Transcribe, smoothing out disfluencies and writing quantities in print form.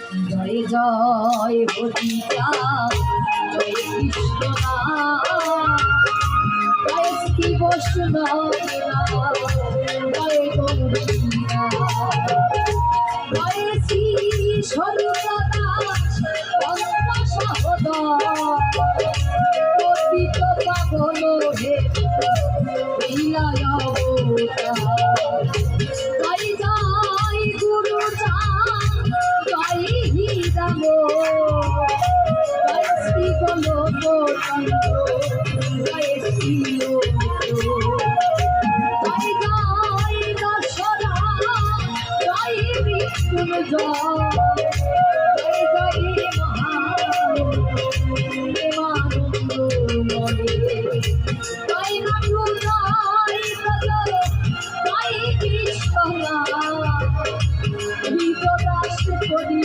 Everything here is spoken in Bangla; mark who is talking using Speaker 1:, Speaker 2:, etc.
Speaker 1: জয় জয় ভজিতা জয় কৃষ্ণ জয় শ্রী বৈষ্ণব জয় গৌরীরা জয় শ্রী স্বরূপদাস পতিত পাবন হে জয় জয় গুরু জয় হিরাম জয় শ্রী গোলক জয় শ্রী জয় জয় দশরা জয় বিষ্ণু জয় জয় মহানন্দ জয় নাটু জয় জয় কৃষ্ণ বিপদাস করি